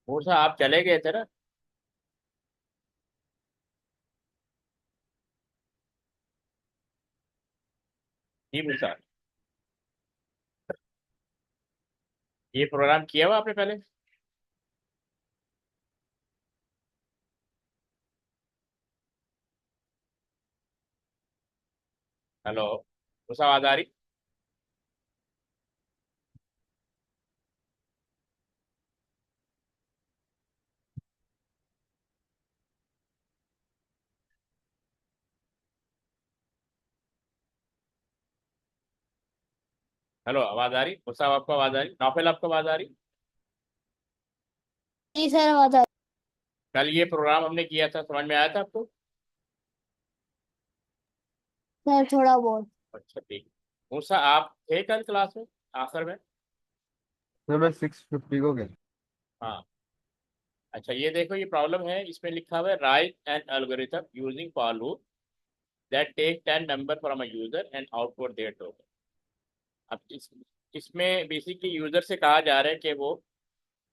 मूसा आप चले गए थे ना। जी मूसा, ये प्रोग्राम किया हुआ आपने पहले? हेलो मूसा, आवाज आ रही? हेलो, आवाज आ रही मूसा? आपको आवाज आ रही? नौफल आपको आवाज आ रही? जी सर, आवाज आ कल ये प्रोग्राम हमने किया था, समझ में आया था आपको? सर थोड़ा बहुत। अच्छा ठीक। मूसा आप थे कल क्लास में आखिर में? तो मैं 650 को गया। हाँ। अच्छा ये देखो, ये प्रॉब्लम है, इसमें लिखा हुआ है write an algorithm using for loop that take 10 number from a user and output their total. अब इसमें बेसिकली यूजर से कहा जा रहा है कि वो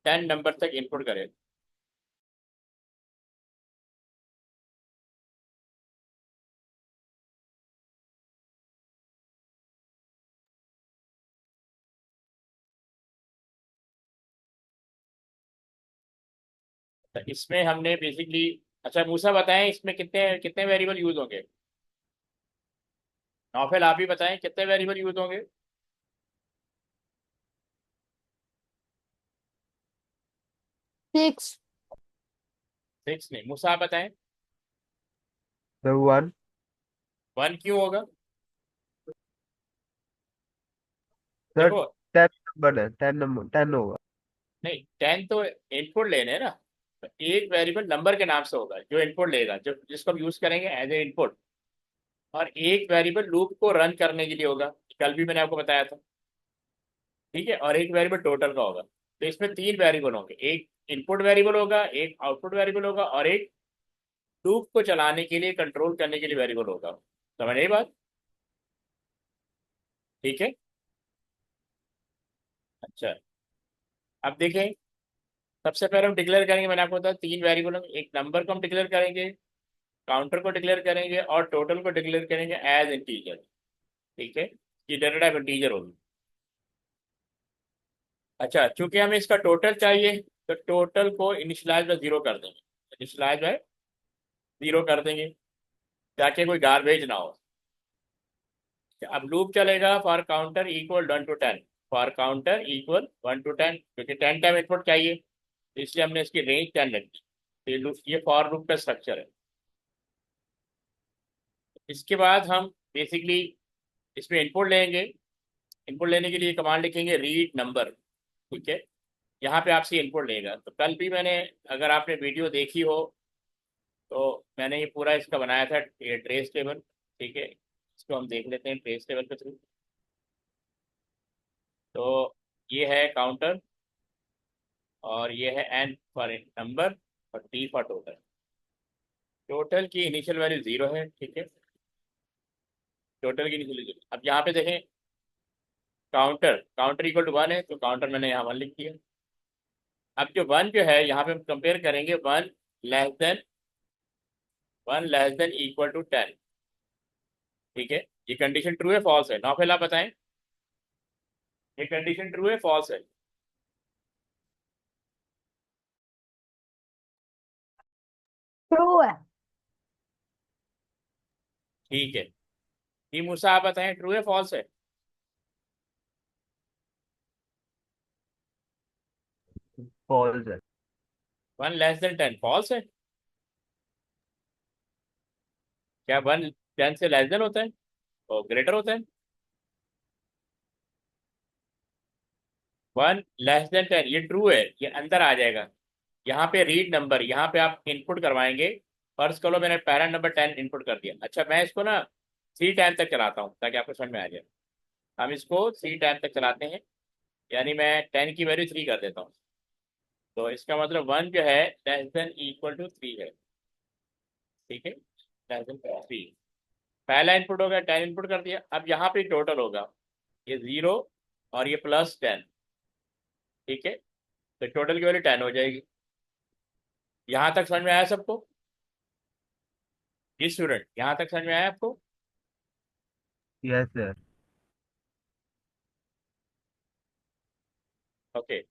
10 नंबर तक इनपुट करे। तो इसमें हमने बेसिकली, अच्छा मूसा बताएं इसमें कितने कितने वेरिएबल यूज होंगे? नौफल आप ही बताएं कितने वेरिएबल यूज होंगे? 6। 6 नहीं, मूसा आप बताएं। तो वन। 1 क्यों होगा? सर देखो, 10 नंबर है, 10 नंबर 10 होगा। नहीं 10 तो इनपुट लेने हैं ना। तो एक वेरिएबल नंबर के नाम से होगा जो इनपुट लेगा, जो जिसको हम यूज करेंगे एज ए इनपुट। और एक वेरिएबल लूप को रन करने के लिए होगा। कल भी मैंने आपको बताया था। ठीक है, और एक वेरिएबल टोटल का होगा। तो इसमें 3 वेरिएबल होंगे, एक इनपुट वेरिएबल होगा, एक आउटपुट वेरिएबल होगा, और एक लूप को चलाने के लिए, कंट्रोल करने के लिए वेरिएबल होगा। समझ आई बात? ठीक है। अच्छा, अब देखें। सबसे पहले हम डिक्लेयर करेंगे, मैंने आपको बताया 3 वेरिएबल होंगे। एक नंबर को हम डिक्लेयर करेंगे, काउंटर को डिक्लेयर करेंगे, और टोटल को डिक्लेयर करेंगे एज इंटीजर। ठीक है, ये डाटा टाइप इंटीजर होगी। अच्छा, चूंकि हमें इसका टोटल चाहिए, तो टोटल को इनिशियलाइज बाय 0 कर देंगे। इनिशियलाइज बाय 0 कर देंगे, ताकि कोई गारबेज ना हो। अब लूप चलेगा for counter equal 1 to 10। For counter equal 1 to 10, क्योंकि 10 टाइम इनपुट चाहिए, तो इसलिए हमने इसकी रेंज 10 रखी। तो ये फॉर लूप का स्ट्रक्चर है। इसके बाद हम बेसिकली इसमें इनपुट लेंगे। इनपुट लेने के लिए कमांड लिखेंगे रीड नंबर। ठीक है, यहाँ पे आपसे इनपुट लेगा। तो कल भी मैंने, अगर आपने वीडियो देखी हो, तो मैंने ये पूरा इसका बनाया था, ये ट्रेस टेबल। ठीक है, इसको हम देख लेते हैं ट्रेस टेबल के थ्रू। तो ये है काउंटर, और ये है एन फॉर नंबर, और टी फॉर टोटल। टोटल की इनिशियल वैल्यू 0 है। ठीक है, टोटल की इनिशियल 0। अब यहाँ पे देखें, काउंटर काउंटर इक्वल टू 1 है, तो काउंटर मैंने यहाँ 1 लिख दिया। अब जो 1 जो है, यहाँ पे हम कंपेयर करेंगे, लेस देन 1 < 10। ठीक है, ये कंडीशन ट्रू है फॉल्स है? नौफिल आप बताएं, ये कंडीशन ट्रू है फॉल्स है? ट्रू है। ठीक है, ये मूसा आप बताएं ट्रू है फॉल्स है? फॉल्स है। 1 < 10 फॉल्स है? क्या 1 < 10 से लेस देन होता है और ग्रेटर होता है? 1 < 10 ये ट्रू है, ये अंदर आ जाएगा। यहाँ पे रीड नंबर, यहाँ पे आप इनपुट करवाएंगे। फर्स्ट करो, मैंने पैरेंट नंबर 10 इनपुट कर दिया। अच्छा, मैं इसको ना 3 टाइम तक चलाता हूँ, ताकि आपको समझ में आ जाए। हम इसको 3 टाइम तक चलाते हैं, यानी मैं 10 की वैल्यू 3 कर देता हूँ। तो इसका मतलब 1 जो है लेस देन इक्वल टू 3 है। ठीक है, लेस देन 3। पहला इनपुट हो गया, 10 इनपुट कर दिया। अब यहाँ पे टोटल होगा, ये 0 और ये +10। ठीक है, तो टोटल की वैल्यू 10 हो जाएगी। यहाँ तक समझ में आया सबको? जी स्टूडेंट, यहाँ तक समझ में आया आपको? Yes sir. ओके।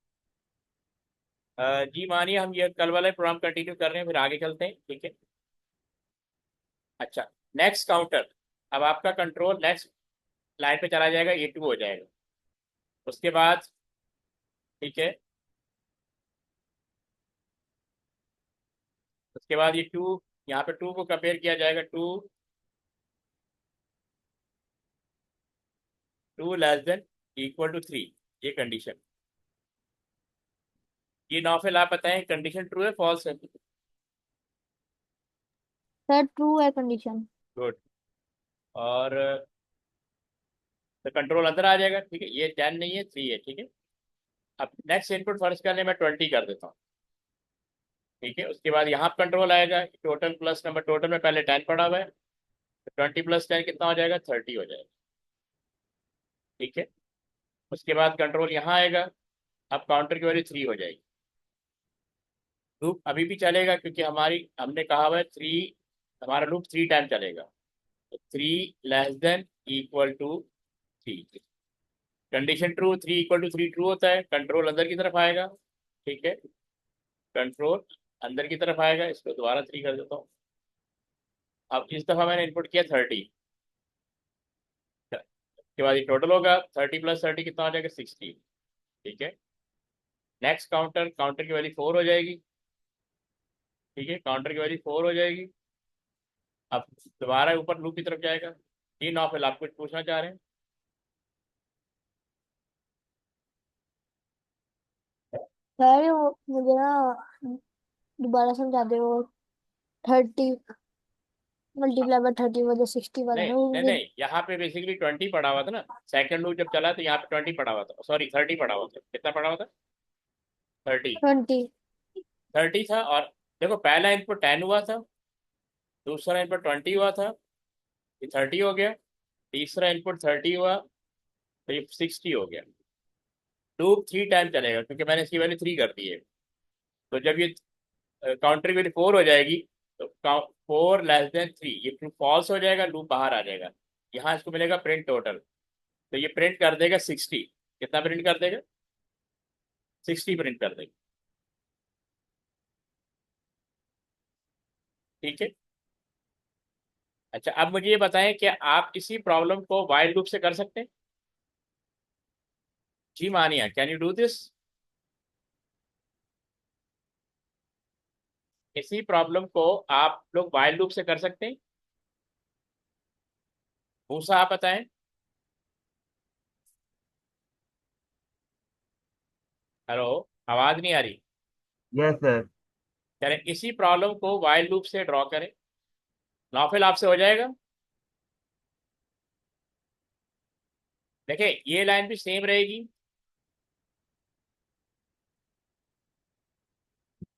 जी मानिए हम ये कल वाला प्रोग्राम कंटिन्यू कर रहे हैं, फिर आगे चलते हैं, ठीक है? अच्छा, नेक्स्ट काउंटर। अब आपका कंट्रोल नेक्स्ट लाइन पे चला जाएगा, ये 2 हो जाएगा। उसके बाद, ठीक है, उसके बाद ये 2, यहाँ पे 2 को कंपेयर किया जाएगा, 2 लेस देन इक्वल टू 3, ये कंडीशन। ये नौफिल आप बताएं, कंडीशन ट्रू है फॉल्स है? सर ट्रू है कंडीशन। गुड। और तो कंट्रोल अंदर आ जाएगा, ठीक है, ये 10 नहीं है, 3 है, ठीक है। अब नेक्स्ट इनपुट फर्स्ट करने मैं 20 कर देता हूँ, ठीक है। उसके बाद यहाँ कंट्रोल आएगा, टोटल प्लस नंबर, टोटल में पहले 10 पड़ा हुआ है, तो 20 प्लस 10 कितना हो जाएगा? 30 हो जाएगा, ठीक है। उसके बाद कंट्रोल यहाँ आएगा, अब काउंटर की वैल्यू 3 हो जाएगी। लूप अभी भी चलेगा क्योंकि हमने कहा हुआ है 3, हमारा लूप 3 टाइम चलेगा, तो 3 less than equal to 3, condition true, 3 equal to 3 true होता है, कंट्रोल अंदर की तरफ आएगा, ठीक है। कंट्रोल अंदर की तरफ आएगा, इसको दोबारा 3 कर देता हूँ। अब इस दफा मैंने इनपुट किया 30, उसके बाद ये टोटल होगा 30 प्लस 30 कितना हो जाएगा? 60, ठीक है। नेक्स्ट काउंटर, काउंटर की वैल्यू 4 हो जाएगी, ठीक है, काउंटर की वैल्यू 4 हो जाएगी। अब दोबारा ऊपर लूप की तरफ जाएगा। तीन ऑफ आप कुछ पूछना चाह रहे हैं? सर मुझे ना दोबारा समझा दे वो 30 मल्टीप्लाई बाय 30 वजह 60 वाला नहीं ना वो नहीं मुझे। नहीं, यहाँ पे बेसिकली 20 पड़ा हुआ था ना, सेकंड लूप जब चला तो यहाँ पे 20 पड़ा हुआ था, सॉरी 30 पड़ा हुआ था। कितना पड़ा हुआ था? 30। 20। 30 था, और देखो पहला इनपुट 10 हुआ था, दूसरा इनपुट 20 हुआ था, ये 30 हो गया, तीसरा इनपुट 30 हुआ, तो ये 60 हो गया। लूप 3 टाइम चलेगा क्योंकि मैंने इसकी वैल्यू 3 कर दी है। तो जब ये काउंटर की वैल्यू 4 हो जाएगी, तो 4 लेस देन 3, ये फॉल्स हो जाएगा, लूप बाहर आ जाएगा। यहाँ इसको मिलेगा प्रिंट टोटल, तो ये प्रिंट कर देगा 60। कितना प्रिंट कर देगा? 60 प्रिंट कर देगा, ठीक है। अच्छा, अब मुझे ये बताएं कि आप इसी प्रॉब्लम को वाइल लूप से कर सकते हैं? जी मानिया, कैन यू डू दिस? इसी प्रॉब्लम को आप लोग वाइल लूप से कर सकते हैं? मूसा आप बताएं। हेलो, आवाज नहीं आ रही। Yes sir. चलें इसी प्रॉब्लम को वाइल लूप से ड्रॉ करें, नॉफिल आपसे हो जाएगा। देखिए ये लाइन भी सेम रहेगी,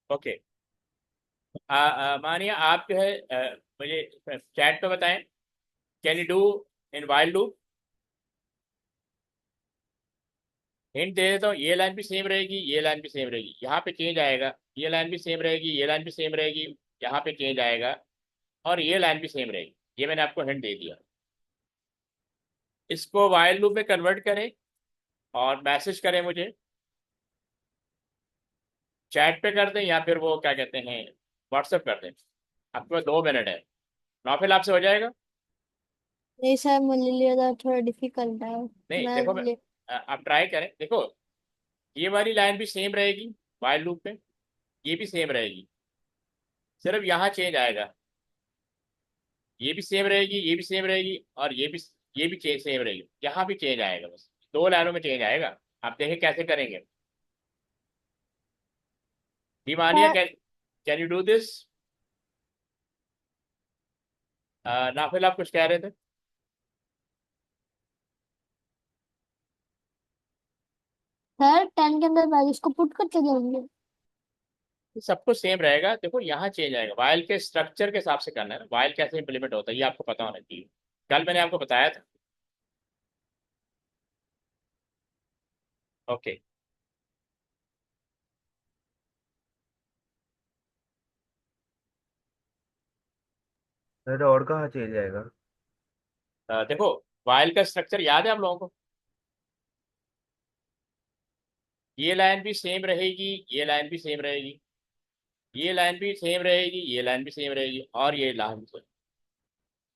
ओके। मानिए आप जो है मुझे चैट पे बताएं, can you do in while loop? Hint दे देता हूँ, ये लाइन भी सेम रहेगी, ये लाइन भी सेम रहेगी, यहाँ पे चेंज आएगा, ये लाइन भी सेम रहेगी, ये लाइन भी सेम रहेगी, यहाँ पे चेंज आएगा, और ये लाइन भी सेम रहेगी। ये मैंने आपको हिंट दे दिया। इसको वाइल लूप में कन्वर्ट करें और मैसेज करें मुझे, चैट पे कर दें या फिर वो क्या कहते हैं, व्हाट्सएप कर दें। आपके पास 2 मिनट है, नौफिल आपसे हो जाएगा? नहीं सर मेरे लिए तो थोड़ा डिफिकल्ट है। नहीं मैं देखो ले आप ट्राई करें, देखो ये वाली लाइन भी सेम रहेगी वाइल लूप में, ये भी सेम रहेगी, सिर्फ यहाँ चेंज आएगा। ये भी सेम रहेगी, ये भी सेम रहेगी, और ये भी चेंज सेम रहेगी, यहाँ भी चेंज आएगा, बस 2 लाइनों में चेंज आएगा। आप देखें कैसे करेंगे। दीवानिया, sir can you do this? Nafil आप कुछ कह रहे थे? सर 10 के अंदर वैल्यूज को पुट करके देंगे। सब कुछ सेम रहेगा, देखो यहाँ चेंज आएगा, वाइल के स्ट्रक्चर के हिसाब से करना है ना, वाइल कैसे इंप्लीमेंट होता है ये आपको पता होना चाहिए, कल मैंने आपको बताया था। ओके। सर और कहाँ चेंज आएगा? देखो, वाइल का स्ट्रक्चर याद है आप लोगों को? ये लाइन भी सेम रहेगी, ये लाइन भी सेम रहेगी, ये लाइन भी सेम रहेगी, ये लाइन भी सेम रहेगी, और ये लाइन भी same।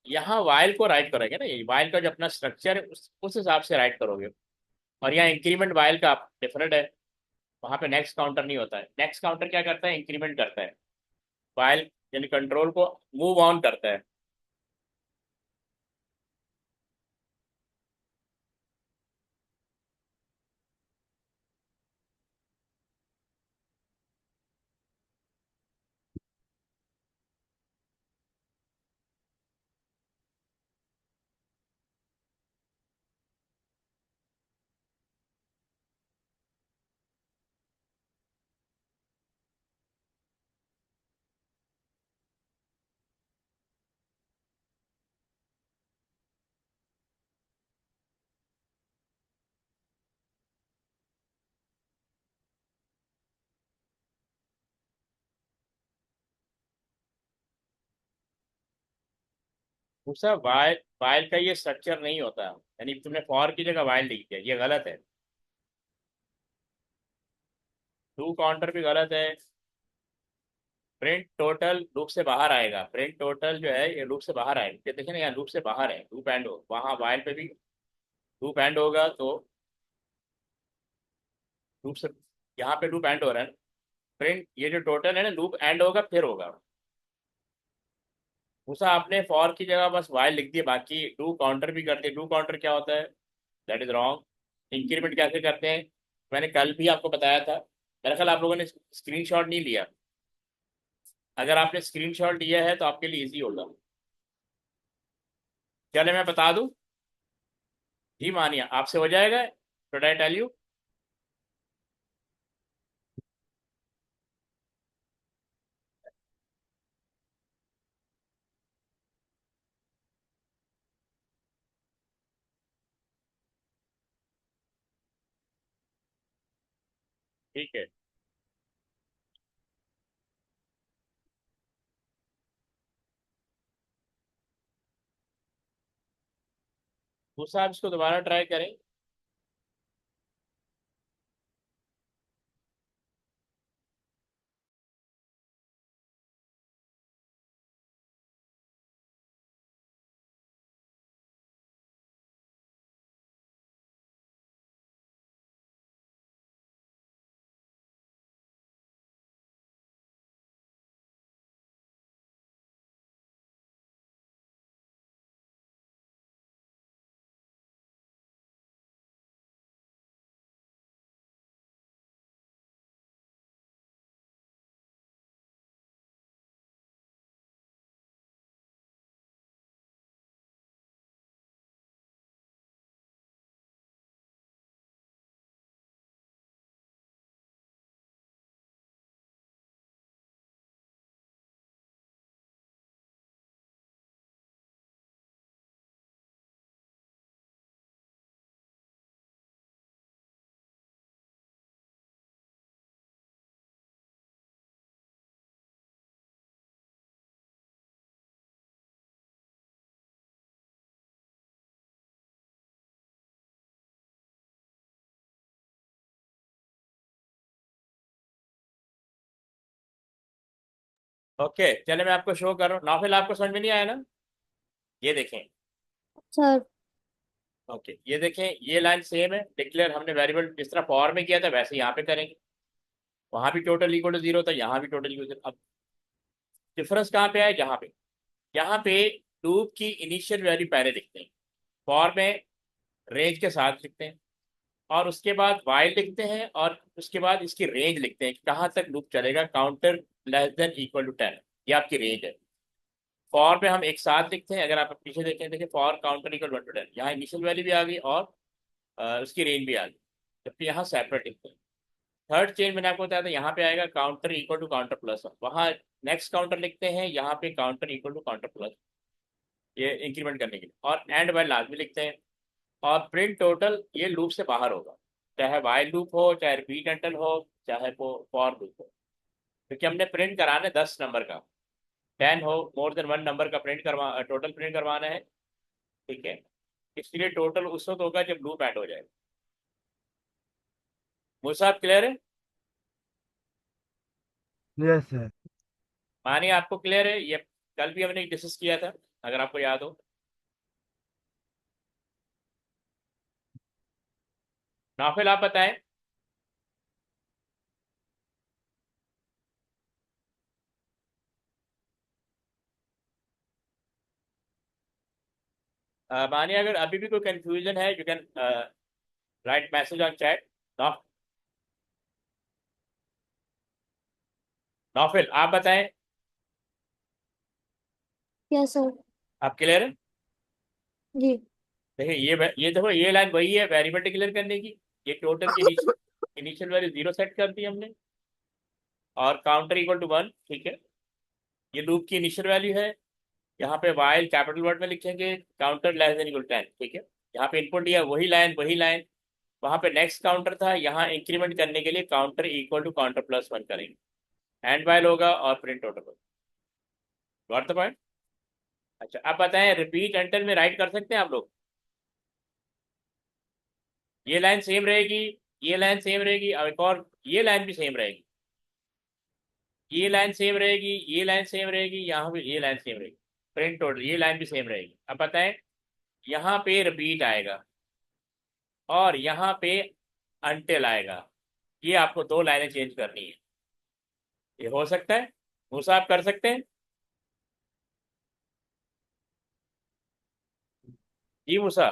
यहाँ वाइल को राइट करोगे ना, ये वाइल का जो अपना स्ट्रक्चर है उस हिसाब से राइट करोगे। और यहाँ इंक्रीमेंट वाइल का डिफरेंट है, वहाँ पे नेक्स्ट काउंटर नहीं होता है। नेक्स्ट काउंटर क्या करता है? इंक्रीमेंट करता है, वाइल यानी कंट्रोल को मूव ऑन करता है। दूसरा, वाइल वाइल का ये स्ट्रक्चर नहीं होता, यानी तुमने फॉर की जगह वाइल लिख दिया, ये गलत है। टू काउंटर भी गलत है। प्रिंट टोटल लूप से बाहर आएगा, प्रिंट टोटल जो है ये लूप से बाहर आएगा, ये देखिए ना, यहाँ लूप से बाहर है, लूप एंड हो, वहाँ वाइल पे भी लूप एंड होगा तो लूप से, यहाँ पे लूप एंड हो रहा है ना, प्रिंट ये जो टोटल है ना, लूप एंड होगा फिर होगा। उसा आपने फॉर की जगह बस वाइल लिख दिया, बाकी डू काउंटर भी कर दिया। डू काउंटर क्या होता है? That is wrong. इंक्रीमेंट कैसे करते हैं? मैंने कल भी आपको बताया था, मेरा ख्याल आप लोगों ने स्क्रीनशॉट नहीं लिया। अगर आपने स्क्रीनशॉट लिया है तो आपके लिए इजी होगा। चले मैं बता दूं, जी मानिए आपसे हो जाएगा, शुड आई टेल यू? ठीक है, दूसरा आप इसको दोबारा ट्राई करें। ओके, चले मैं आपको शो कर रहा हूँ, नाफिल आपको समझ में नहीं आया ना? ये देखें, सर। ओके ये देखें, ये लाइन सेम है, डिक्लेयर हमने वेरिएबल जिस तरह फॉर में किया था वैसे यहाँ पे करेंगे। वहां भी टोटल इक्वल टू जीरो था, यहाँ भी टोटल इक्वल। अब डिफरेंस कहाँ पे आया? यहाँ पे लूप की इनिशियल वैल्यू पहले लिखते हैं, फॉर में रेंज के साथ लिखते हैं, और उसके बाद वाइल लिखते हैं, और उसके बाद इसकी रेंज लिखते हैं कि कहाँ तक लूप चलेगा, counter less than equal to 10, ये आपकी रेंज है। फॉर में हम एक साथ लिखते हैं, अगर आप पीछे देखें, देखिए फॉर काउंटर इक्वल 1 to 10, यहाँ इनिशियल वैल्यू भी आ गई और उसकी रेंज भी आ गई, जबकि यहाँ सेपरेट लिखते हैं। थर्ड चेंज मैंने आपको बताया था, यहाँ पे आएगा counter equal to counter plus, वहाँ नेक्स्ट काउंटर लिखते हैं, यहाँ पे counter equal to counter plus, ये इंक्रीमेंट करने के लिए, और एंड वाइल लाजमी लिखते हैं। और प्रिंट टोटल ये लूप से बाहर होगा, चाहे वाइल लूप हो, चाहे रिपीट एंटल हो, चाहे वो फॉर लूप हो, क्योंकि हमने प्रिंट कराना है 10 नंबर का। 10 हो, मोर देन 1 नंबर का टोटल प्रिंट करवाना है, ठीक है। इसलिए टोटल उस वक्त होगा जब लूप एंड हो जाएगा। मुझे आप क्लियर है? Yes sir. मानिए आपको क्लियर है ये, कल भी हमने डिस्कस किया था, अगर आपको याद हो। नाफिल आप बताएं। मानिए अगर अभी भी कोई कंफ्यूजन है, you can write message on chat. Nafil आप बताएं। Yes sir. आप क्लियर है? जी। देखिए ये देखो, ये लाइन वही है वेरिएबल डिक्लेयर करने की। ये टोटल की इनिशियल वैल्यू 0 सेट कर दी हमने, और काउंटर इक्वल टू 1, ठीक है। ये लूप की इनिशियल वैल्यू है। यहाँ पे वाइल कैपिटल वर्ड में लिखेंगे, काउंटर लेस देन इक्वल 10, ठीक है। यहाँ पे इनपुट दिया वही लाइन। वहाँ पे नेक्स्ट काउंटर था, यहाँ इंक्रीमेंट करने के लिए counter equal to counter plus 1 करेंगे। एंड वाइल होगा और प्रिंट टोटल होगा। Got the point? अच्छा अब बताएं, रिपीट एंटर में राइट कर सकते हैं आप लोग? ये लाइन सेम रहेगी, ये लाइन सेम रहेगी, और एक और ये लाइन भी सेम रहेगी, ये लाइन सेम रहेगी, ये लाइन सेम रहेगी, यहाँ पे ये लाइन सेम रहेगी। प्रिंट टोटल ये लाइन भी सेम रहेगी। अब बताएं, यहाँ पे रिपीट आएगा और यहाँ पे अनटिल आएगा। ये आपको दो लाइनें चेंज करनी है। ये हो सकता है? मूसा आप कर सकते हैं? जी मूसा।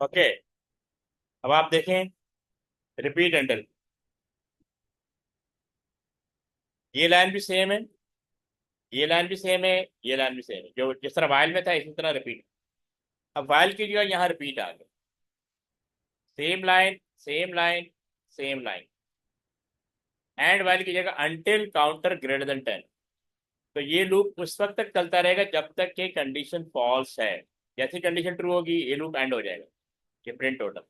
ओके, अब आप देखें, रिपीट एंडल, ये लाइन भी सेम है, ये लाइन भी सेम है, ये लाइन भी सेम है, जो जिस तरह वाइल में था इसी तरह रिपीट। अब वाइल की जगह यहाँ रिपीट आ गया, same line same line same line. And while की जगह अनटिल काउंटर ग्रेटर देन 10। तो ये लूप उस वक्त तक चलता रहेगा जब तक कि कंडीशन फॉल्स है। जैसी कंडीशन ट्रू होगी ये लूप एंड हो जाएगा। ये प्रिंट टोटल।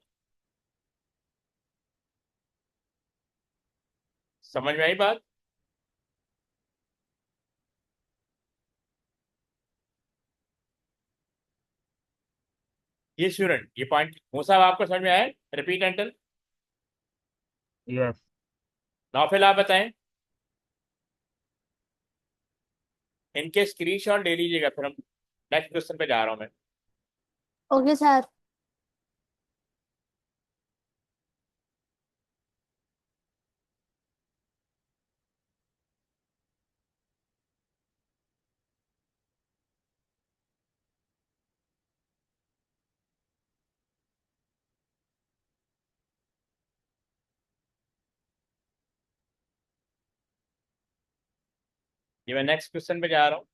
समझ में आई बात? ये स्टूडेंट, ये पॉइंट मूसा आपको समझ में आया? रिपीट एंटल। यस। नौफिल आप बताएं। इनके स्क्रीनशॉट ले लीजिएगा, फिर हम नेक्स्ट क्वेश्चन पे जा रहा हूं मैं। Okay sir. ये मैं नेक्स्ट क्वेश्चन पे जा रहा हूँ।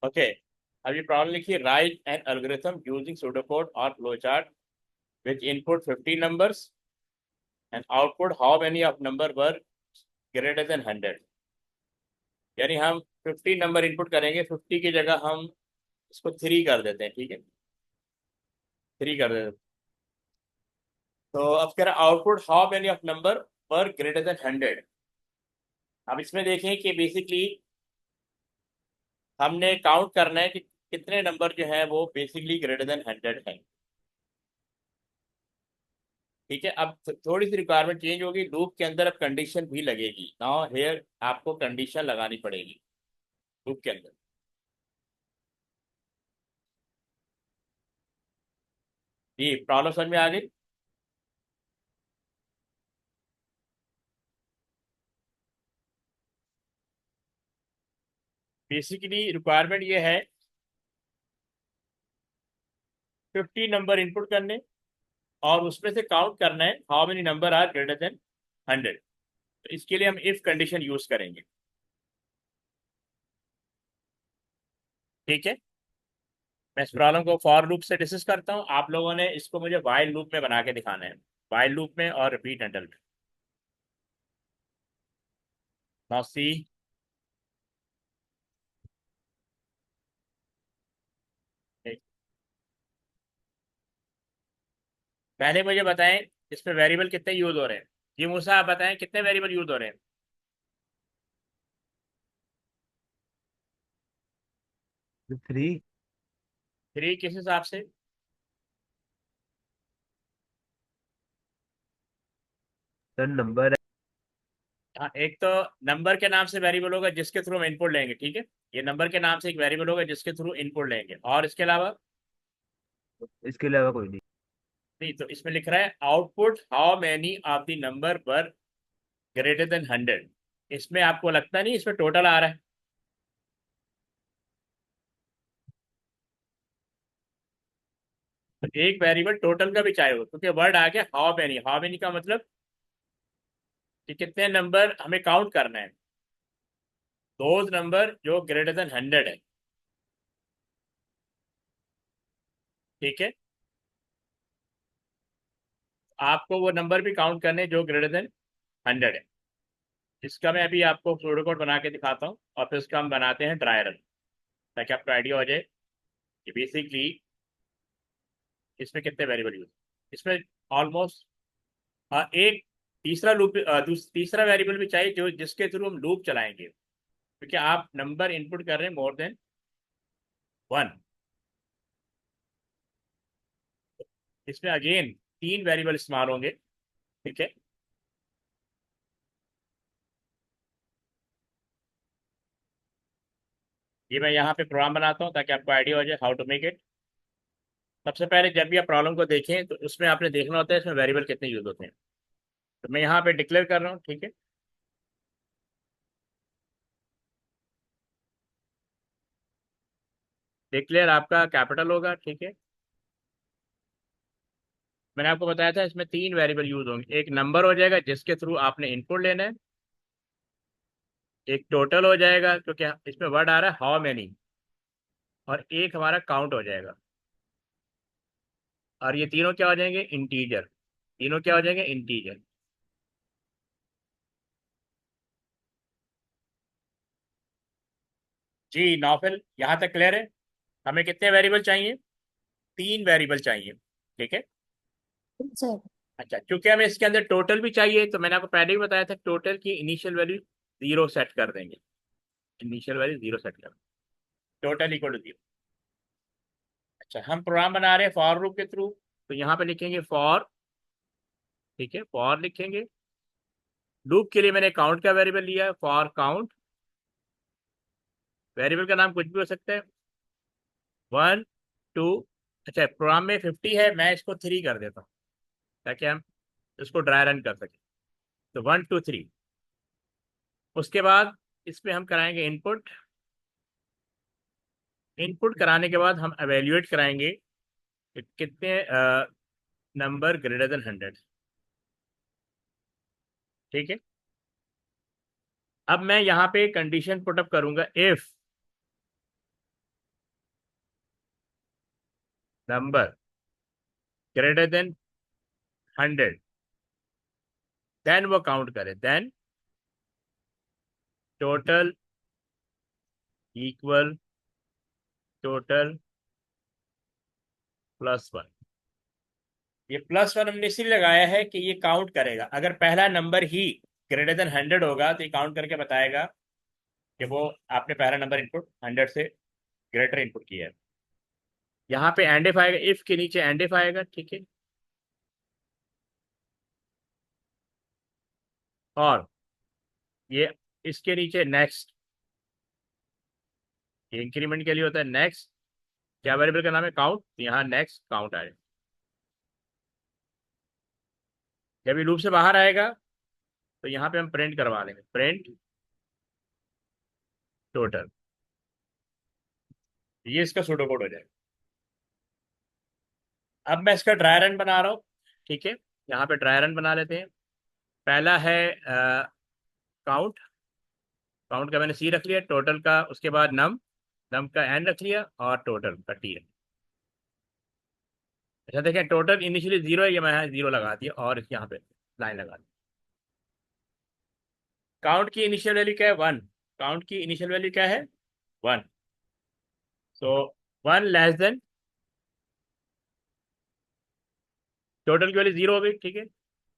ओके, अब ये प्रॉब्लम लिखिए, right an algorithm using pseudocode और flowchart which input 50 numbers and output how many of number were greater than 100। यानी हम 50 नंबर इनपुट करेंगे, 50 की जगह हम इसको 3 कर देते हैं, ठीक है, 3 कर देते हैं। तो अब कह रहा output how many of number were greater than 100। अब इसमें देखें कि बेसिकली हमने काउंट करना है कि कितने नंबर जो है वो बेसिकली ग्रेटर देन 100 है, ठीक है। अब थोड़ी सी रिक्वायरमेंट चेंज होगी, लूप के अंदर अब कंडीशन भी लगेगी। नाउ हेयर आपको कंडीशन लगानी पड़ेगी लूप के अंदर। जी, प्रॉब्लम समझ में आ गई। बेसिकली रिक्वायरमेंट ये है 50 नंबर इनपुट करने और उसमें से काउंट करना है how many number are greater than 100। तो इसके लिए हम इफ कंडीशन यूज करेंगे, ठीक है। मैं इस प्रॉब्लम को फॉर लूप से डिस्कस करता हूँ, आप लोगों ने इसको मुझे वाइल लूप में बना के दिखाना है, वाइल लूप में और रिपीट अंडल में। नाउ सी, पहले मुझे बताएं इसमें वेरिएबल कितने यूज हो रहे हैं। जी मूसा, आप बताएं कितने वेरिएबल यूज हो रहे हैं। 3। 3 किस हिसाब से। सर नंबर हाँ, एक तो नंबर के नाम से वेरिएबल होगा जिसके थ्रू हम इनपुट लेंगे, ठीक है। ये नंबर के नाम से एक वेरिएबल होगा जिसके थ्रू इनपुट लेंगे, और इसके अलावा इसके अलावा कोई नहीं। नहीं। तो इसमें लिख रहा है output how many of the number पर ग्रेटर देन 100। इसमें आपको लगता नहीं इसमें टोटल आ रहा है। तो एक वेरिएबल टोटल का भी चाहिए हो, क्योंकि वर्ड आ गया हाउ मैनी। हाउ मैनी का मतलब कि कितने नंबर हमें काउंट करना है, दोज नंबर जो ग्रेटर देन 100 है, ठीक है। आपको वो नंबर भी काउंट करने जो ग्रेटर देन 100 है। इसका मैं अभी आपको प्रोटोकॉल बना के दिखाता हूँ और फिर उसका हम बनाते हैं ट्राई रन, ताकि आपको आइडिया हो जाए कि बेसिकली इसमें कितने वेरिएबल यूज। इसमें ऑलमोस्ट एक तीसरा लूप, तीसरा वेरिएबल भी चाहिए जो जिसके थ्रू हम लूप चलाएंगे, क्योंकि आप नंबर इनपुट कर रहे हैं मोर देन 1। इसमें अगेन 3 वेरिएबल इस्तेमाल होंगे, ठीक है। ये मैं यहाँ पे प्रोग्राम बनाता हूँ ताकि आपको आइडिया हो जाए हाउ टू मेक इट। सबसे पहले जब भी आप प्रॉब्लम को देखें तो उसमें आपने देखना होता है इसमें वेरिएबल कितने यूज होते हैं। तो मैं यहाँ पे डिक्लेयर कर रहा हूँ, ठीक है। डिक्लेयर आपका कैपिटल होगा, ठीक है। मैंने आपको बताया था इसमें 3 वेरिएबल यूज होंगे, एक नंबर हो जाएगा जिसके थ्रू आपने इनपुट लेना है, एक टोटल हो जाएगा क्योंकि इसमें वर्ड आ रहा है हाउ मैनी, और एक हमारा काउंट हो जाएगा। और ये तीनों क्या हो जाएंगे, इंटीजर। तीनों क्या हो जाएंगे, इंटीजर। जी नौफिल, यहाँ तक क्लियर है। हमें कितने वेरिएबल चाहिए, 3 वेरिएबल चाहिए, ठीक है। सर। अच्छा, क्योंकि हमें इसके अंदर टोटल भी चाहिए तो मैंने आपको पहले ही बताया था टोटल की इनिशियल वैल्यू 0 सेट कर देंगे। इनिशियल वैल्यू 0 सेट कर, टोटल इक्वल टू 0। अच्छा, हम प्रोग्राम बना रहे हैं फॉर लूप के थ्रू, तो यहाँ पे लिखेंगे फॉर, ठीक है, फॉर लिखेंगे। लूप के लिए मैंने काउंट का वेरिएबल लिया है, फॉर काउंट। वेरिएबल का नाम कुछ भी हो सकता है, 1 2। अच्छा, प्रोग्राम में 50 है, मैं इसको 3 कर देता हूँ ताकि हम इसको ड्राई रन कर सकें। तो 1 2 3। उसके बाद इसमें हम कराएंगे इनपुट। इनपुट कराने के बाद हम एवेल्यूएट कराएंगे कि कितने नंबर ग्रेटर देन 100, ठीक है। अब मैं यहाँ पे कंडीशन पुटअप करूंगा, if number greater than 100, then वो काउंट करे, देन टोटल इक्वल टोटल +1। ये +1 हमने इसलिए लगाया है कि ये काउंट करेगा। अगर पहला नंबर ही ग्रेटर देन 100 होगा तो ये काउंट करके बताएगा कि वो आपने पहला नंबर इनपुट 100 से ग्रेटर इनपुट किया है। यहाँ पे एंड इफ आएगा, इफ के नीचे एंड इफ आएगा, ठीक है। और ये इसके नीचे नेक्स्ट, ये इंक्रीमेंट के लिए होता है नेक्स्ट। क्या वेरिएबल का नाम है? काउंट। तो यहाँ नेक्स्ट काउंट आएगा। जब ये लूप से बाहर आएगा तो यहाँ पे हम प्रिंट करवा लेंगे, प्रिंट टोटल। ये इसका सूडो कोड हो जाएगा। अब मैं इसका ड्राई रन बना रहा हूँ, ठीक है। यहाँ पे ड्राई रन बना लेते हैं। पहला है काउंट, काउंट का मैंने सी रख लिया, टोटल का उसके बाद नम, नम का एन रख लिया, और टोटल का टी। अच्छा देखें, टोटल इनिशियली 0 है, ये मैं यहाँ 0 लगा दिया और यहाँ पे लाइन लगा दी। काउंट की इनिशियल वैल्यू क्या है? 1। काउंट की इनिशियल वैल्यू क्या है? 1। तो 1 लेस देन टोटल की वैल्यू 0 हो गई, ठीक है।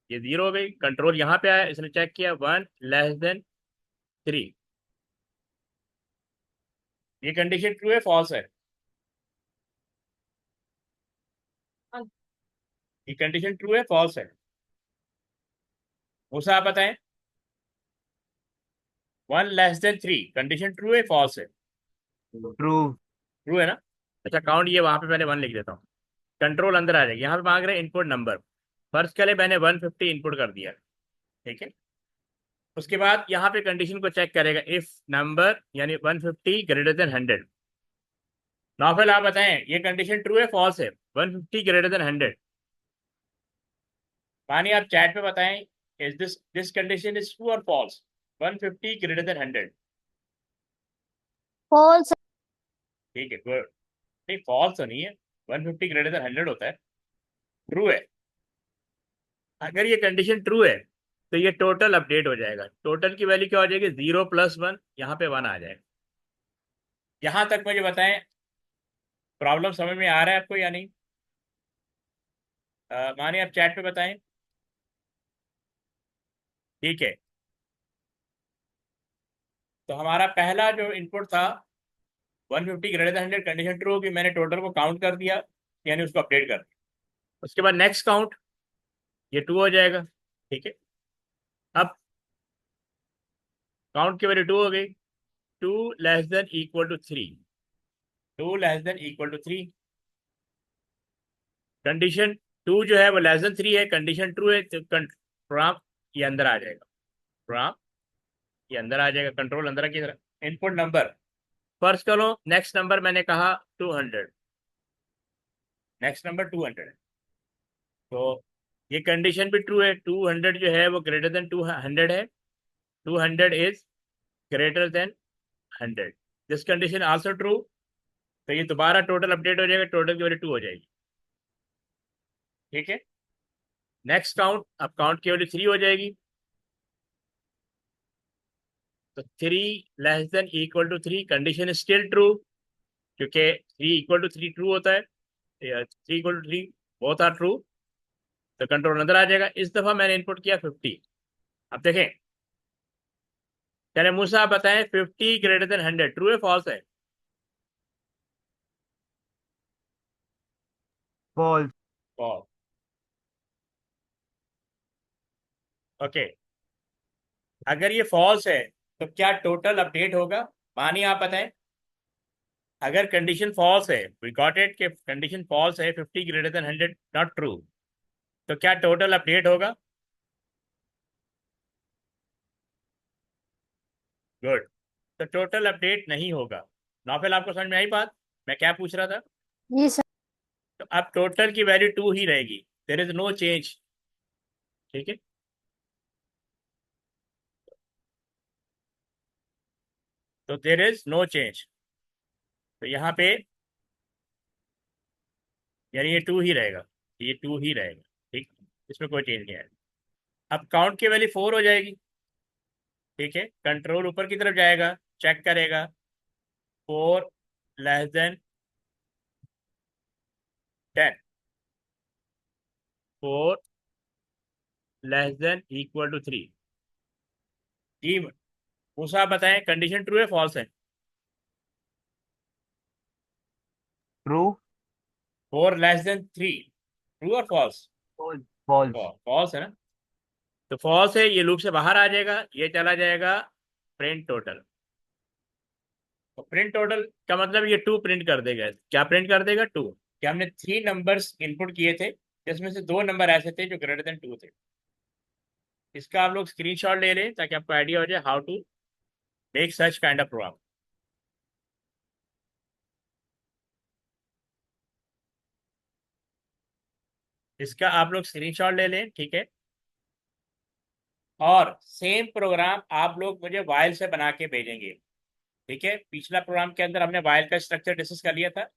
ये 0 हो गई। कंट्रोल यहाँ पे आया, इसने चेक किया 1 लेस देन 3। ये कंडीशन ट्रू है फॉल्स है? ये कंडीशन ट्रू है फॉल्स है? मूसा आप बताएं। 1 लेस देन 3 कंडीशन ट्रू है फॉल्स है? ट्रू। ट्रू है ना। अच्छा, काउंट ये वहां पे पहले 1 लिख देता हूँ। कंट्रोल अंदर आ जाएगा। यहाँ पे मांग रहे हैं इनपुट नंबर। फर्स्ट के लिए मैंने 150 इनपुट कर दिया, ठीक है। उसके बाद यहाँ पे कंडीशन को चेक करेगा, इफ नंबर यानी 150 ग्रेटर देन 100। नौफल आप बताएं, ये कंडीशन ट्रू है फॉल्स है? 150 ग्रेटर देन 100। मानिए आप चैट पे बताएं, is this condition is true और फॉल्स? 150 greater than 100। फॉल्स। ठीक है, गुड। नहीं, फॉल्स तो नहीं है, 150 ग्रेटर देन 100 होता है। ट्रू है। अगर ये कंडीशन ट्रू है तो ये टोटल अपडेट हो जाएगा। टोटल की वैल्यू क्या हो जाएगी? 0 + 1, यहाँ पे 1 आ जाएगा। यहाँ तक मुझे बताएं, प्रॉब्लम समझ में आ रहा है आपको या नहीं? मानिए आप चैट पे बताएं। ठीक है, तो हमारा पहला जो इनपुट था 150 ग्रेटर देन 100, कंडीशन ट्रू होगी, मैंने टोटल को काउंट कर दिया, यानी उसको अपडेट कर दिया। उसके बाद नेक्स्ट काउंट, ये 2 हो जाएगा, ठीक है। अब काउंट की वैल्यू 2 हो गई। 2 less than equal to 3, 2 less than equal to 3। Condition 2 जो है वो लेस देन 3 है, कंडीशन ट्रू है, तो प्रोग्राम ये अंदर आ जाएगा। प्रोग्राम ये अंदर आ जाएगा, कंट्रोल अंदर की तरह। इनपुट नंबर फर्स्ट करो, नेक्स्ट नंबर मैंने कहा 200, नेक्स्ट नंबर 200 है। तो ये कंडीशन भी ट्रू है। 200 जो है वो ग्रेटर देन 200 है। 200 is greater than 100। This condition also true. तो ये दोबारा टोटल अपडेट हो जाएगा, टोटल की वैल्यू 2 हो जाएगी, ठीक है। नेक्स्ट काउंट, अब काउंट की वैल्यू 3 हो जाएगी। तो 3 less than equal to 3, condition is still true, क्योंकि 3 इक्वल टू 3 ट्रू होता है। 3 equal to 3 both are true. तो कंट्रोल अंदर आ जाएगा। इस दफा मैंने इनपुट किया 50। अब देखें, चले मूसा आप बताएं, 50 ग्रेटर देन 100 ट्रू है फॉल्स है? फॉल्स। फॉल्स। ओके, अगर ये फॉल्स है तो क्या टोटल अपडेट होगा? मानिए आप बताएं, अगर कंडीशन फॉल्स है, वी गॉट इट कि कंडीशन फॉल्स है, 50 ग्रेटर देन 100 नॉट ट्रू, तो क्या टोटल अपडेट होगा? गुड। तो टोटल अपडेट नहीं होगा। नौफल आपको समझ में आई बात, मैं क्या पूछ रहा था? जी सर। तो अब टोटल की वैल्यू 2 ही रहेगी, देयर इज नो चेंज, ठीक है। तो देयर इज नो चेंज। तो यहाँ पे यानी ये 2 ही रहेगा, ये 2 ही रहेगा। ठीक, इसमें कोई चेंज नहीं आएगा। अब काउंट की वैल्यू 4 हो जाएगी। ठीक है, कंट्रोल ऊपर की तरफ जाएगा, चेक करेगा 4 less than 10, 4 less than equal to 3। जी मूसा आप बताएं, कंडीशन ट्रू है फॉल्स है? ट्रू। 4 लेस देन 3, ट्रू और फॉल्स? फॉल्स। फॉल्स। फॉल्स है ना, तो फॉल्स है, ये लूप से बाहर आ जाएगा, ये चला जाएगा प्रिंट टोटल। तो प्रिंट टोटल का मतलब ये 2 प्रिंट कर देगा। क्या प्रिंट कर देगा? 2। कि हमने 3 नंबर्स इनपुट किए थे, जिसमें से 2 नंबर ऐसे थे जो ग्रेटर देन 2 थे। इसका आप लोग स्क्रीनशॉट ले लें ताकि आपको आइडिया हो जाए how to make such kind of program. इसका आप लोग स्क्रीनशॉट ले लें, ठीक है। और सेम प्रोग्राम आप लोग मुझे वाइल से बना के भेजेंगे। ठीक है, पिछला प्रोग्राम के अंदर हमने वाइल का स्ट्रक्चर डिस्कस कर लिया था।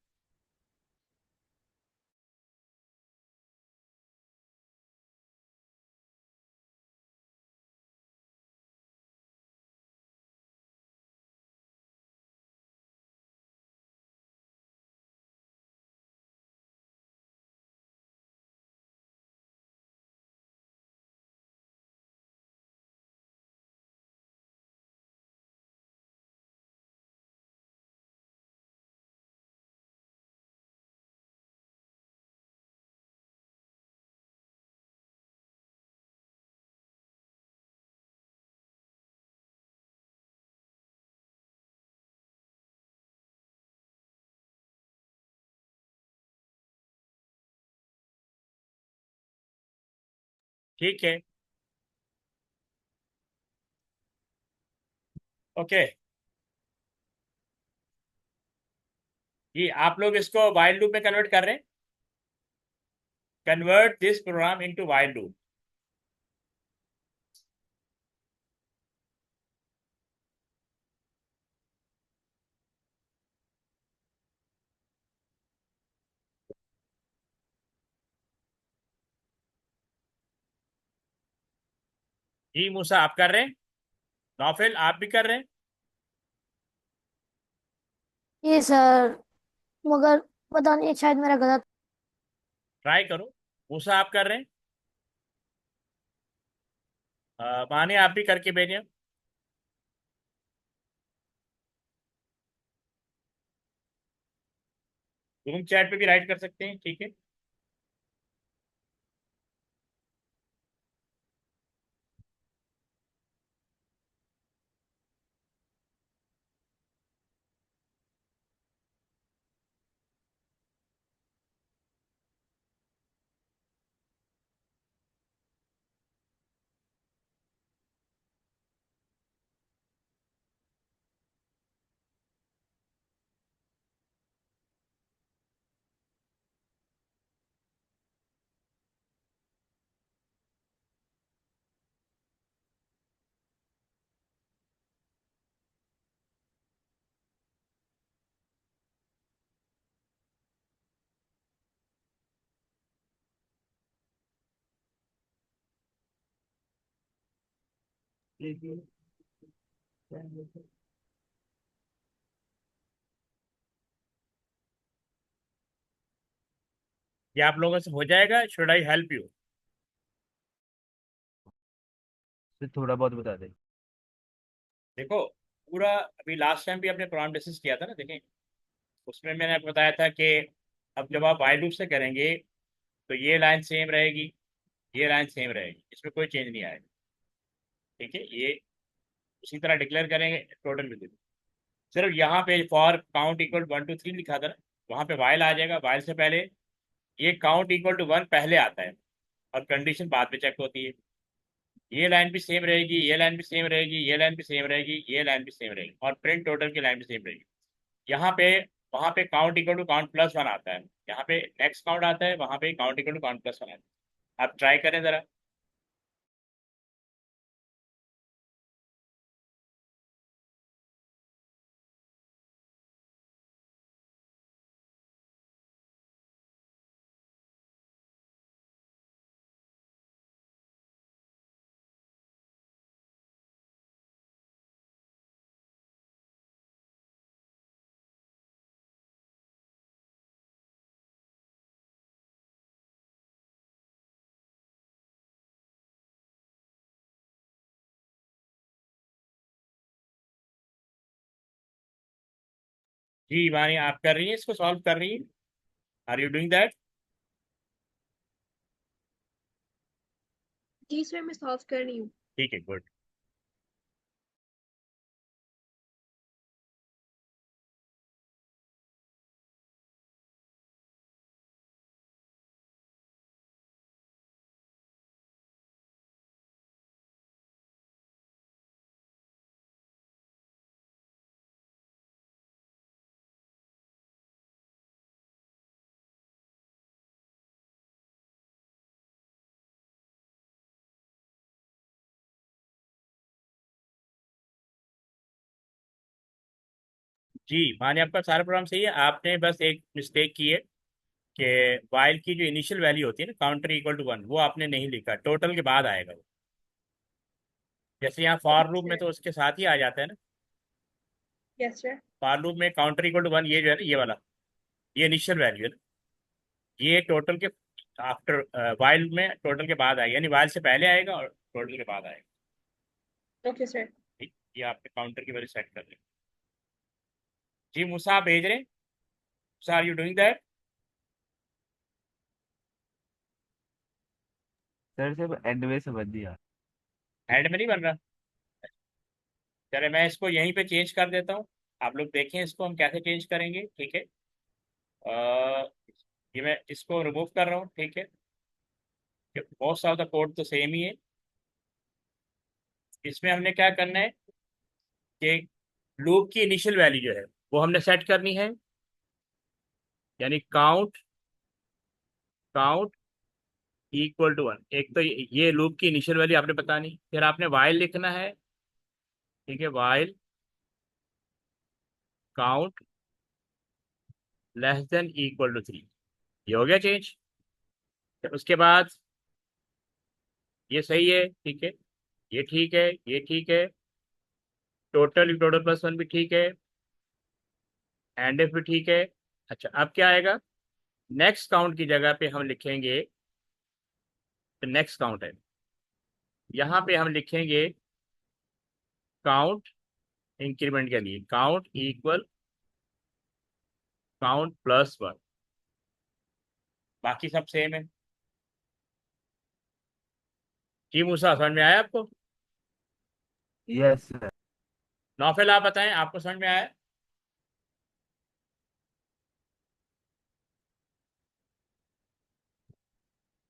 ठीक है, ओके जी। आप लोग इसको वाइल लूप में कन्वर्ट कर रहे हैं। Convert this program into while loop. जी मूसा आप कर रहे हैं, नौफिल आप भी कर रहे हैं। ये सर, मगर पता नहीं शायद मेरा गलत। ट्राई करो। मूसा आप कर रहे हैं, माने आप भी करके भेजें। रूम चैट पे भी राइट कर सकते हैं, ठीक है। ये आप लोगों से हो जाएगा, शुड आई हेल्प यू? तो थोड़ा बहुत बता दे। देखो, पूरा अभी लास्ट टाइम भी आपने प्रोग्राम डिस्कस किया था ना, देखें उसमें मैंने आपको बताया था कि अब जब आप वाइल लूप से करेंगे तो ये लाइन सेम रहेगी, ये लाइन सेम रहेगी, इसमें कोई चेंज नहीं आएगा। ठीक है, ये उसी तरह डिक्लेयर करेंगे टोटल वैल्यू। सिर्फ यहाँ पे फॉर काउंट इक्वल 1 2 3 लिखा था ना, वहाँ पे वाइल आ जाएगा। वाइल से पहले ये काउंट इक्वल टू 1 पहले आता है और कंडीशन बाद में चेक होती है। ये लाइन भी सेम रहेगी, ये लाइन भी सेम रहेगी, ये लाइन भी सेम रहेगी, ये लाइन भी सेम रहेगी, और प्रिंट टोटल की लाइन भी सेम रहेगी। यहाँ पे वहाँ पे count equal to count plus 1 आता है, यहाँ पे नेक्स्ट काउंट आता है, वहाँ पे count equal to count plus 1 आता है। आप ट्राई करें जरा। जी मानी आप कर रही हैं, इसको सॉल्व कर रही हैं। Are you doing that? जी सर, मैं सॉल्व कर रही हूँ। ठीक है, गुड। जी माने आपका सारा प्रोग्राम सही है, आपने बस एक मिस्टेक की है कि वाइल की जो इनिशियल वैल्यू होती है ना, काउंटर इक्वल टू 1, वो आपने नहीं लिखा, टोटल के बाद आएगा वो। जैसे यहाँ फॉर ओके लूप में सर। तो उसके साथ ही आ जाता है ना। Yes sir. फॉर लूप में काउंटर इक्वल टू 1, ये जो है ना, ये वाला, ये इनिशियल वैल्यू है ना, ये टोटल के आफ्टर, वाइल में टोटल के बाद आएगा, यानी वाइल से पहले आएगा और टोटल के बाद आएगा। Okay sir. ठीक, ये आपके काउंटर की वैल्यू सेट कर दें। जी मूसा आप भेज रहे हैं? Musa, are you doing that? Sir सिर्फ एंड में समझ दिया। एंड में नहीं बन रहा? चले मैं इसको यहीं पे चेंज कर देता हूँ, आप लोग देखें इसको हम कैसे चेंज करेंगे। ठीक है, ये मैं इसको रिमूव कर रहा हूँ। ठीक है, मोस्ट ऑफ द कोड तो सेम ही है। इसमें हमने क्या करना है कि लूप की इनिशियल वैल्यू जो है वो हमने सेट करनी है, यानी काउंट, काउंट इक्वल टू 1। एक तो ये लूप की इनिशियल वैल्यू आपने बतानी, फिर आपने वाइल लिखना है। ठीक है, while count less than equal to 3, ये हो गया चेंज। उसके बाद ये सही है, ठीक है, ये ठीक है, ये ठीक है, टोटल टोटल प्लस 1 भी ठीक है, एंड एफ भी ठीक है। अच्छा अब क्या आएगा, नेक्स्ट काउंट की जगह पे हम लिखेंगे, नेक्स्ट काउंट है, यहाँ पे हम लिखेंगे काउंट इंक्रीमेंट के लिए काउंट इक्वल काउंट प्लस 1, बाकी सब सेम है। जी मूसा समझ में आया आपको? Yes sir. नौफिल आप बताएं, आपको समझ में आया?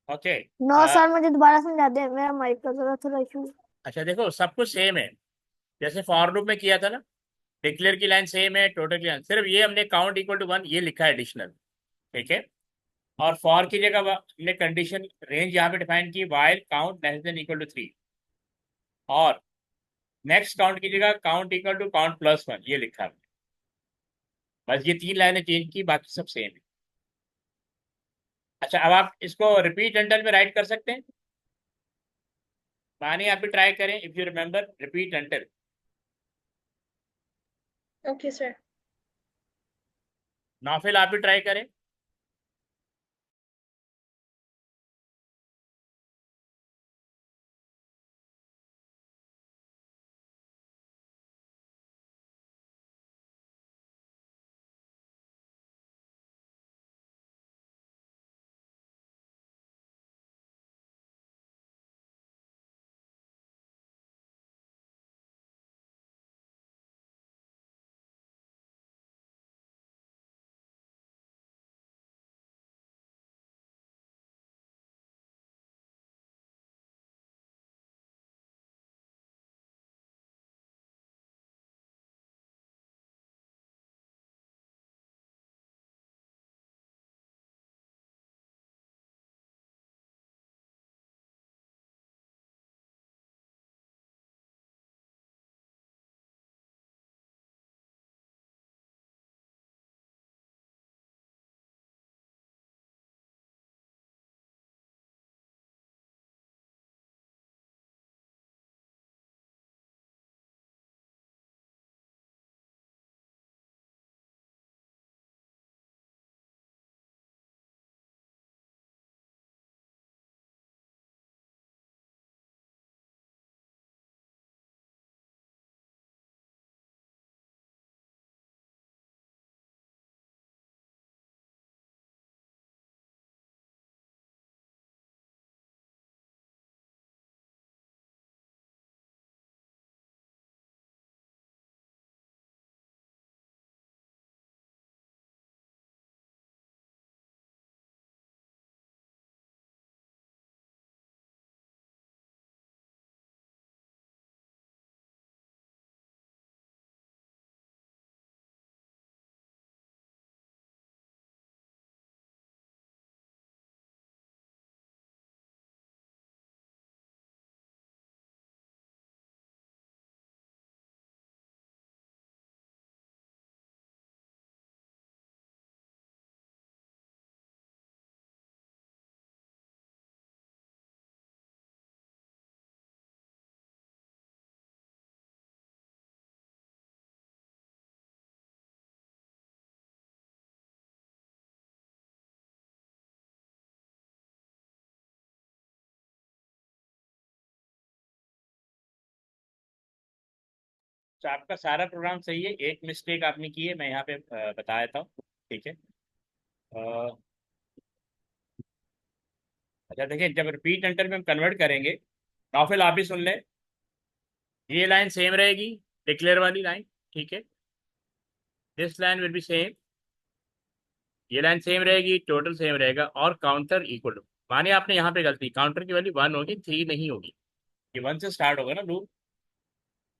ओके। नो सर, मुझे दोबारा समझा दे, मेरा माइक का जरा थोड़ा इशू। अच्छा देखो सब कुछ सेम है, जैसे फॉर लूप में किया था ना, डिक्लेयर की लाइन सेम है, टोटल की लाइन, सिर्फ ये हमने काउंट इक्वल टू 1 ये लिखा है एडिशनल। ठीक है, और फॉर की जगह हमने कंडीशन रेंज यहाँ पे डिफाइन की, while count less than equal to 3, और नेक्स्ट काउंट की जगह count equal to count plus 1 ये लिखा है। बस ये 3 लाइनें चेंज की, बाकी सब सेम है। अच्छा अब आप इसको रिपीट अंडर में राइट कर सकते हैं, माने आप भी ट्राई करें, if you remember repeat under. Okay sir. Naufil आप भी ट्राई करें। तो आपका सारा प्रोग्राम सही है, एक मिस्टेक आपने की है, मैं यहाँ पे बता देता हूँ। ठीक है। अ, अच्छा देखिए, जब रिपीट एंटर में हम कन्वर्ट करेंगे, नौफिल आप भी सुन लें, ये लाइन सेम रहेगी, डिक्लेयर वाली लाइन। ठीक है, this line will be same, ये लाइन सेम रहेगी, टोटल सेम रहेगा, और काउंटर इक्वल। मानिए आपने यहाँ पे गलती, काउंटर की वैल्यू 1 होगी, 3 नहीं होगी, ये 1 से स्टार्ट होगा ना लूप।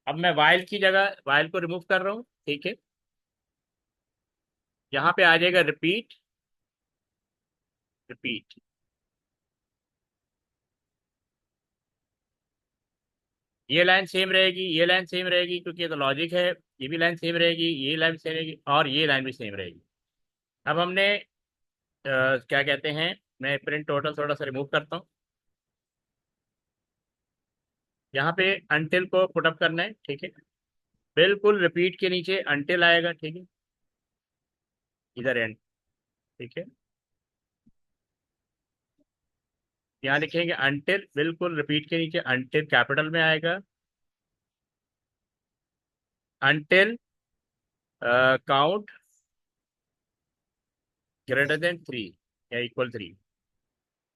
अब मैं वाइल की जगह वाइल को रिमूव कर रहा हूँ। ठीक है, यहाँ पे आ जाएगा रिपीट, रिपीट। ये लाइन सेम रहेगी, ये लाइन सेम रहेगी, क्योंकि ये तो लॉजिक है। ये भी लाइन सेम रहेगी, ये लाइन सेम रहेगी, और ये लाइन भी सेम रहेगी। अब हमने क्या कहते हैं, मैं प्रिंट टोटल थोड़ा सा रिमूव करता हूँ। यहाँ पे अंटिल को पुटअप करना है। ठीक है, बिल्कुल रिपीट के नीचे अंटिल आएगा। ठीक है, इधर एंड। ठीक है, यहाँ लिखेंगे अंटिल, बिल्कुल रिपीट के नीचे अंटिल कैपिटल में आएगा, अंटिल काउंट ग्रेटर देन 3 या इक्वल 3।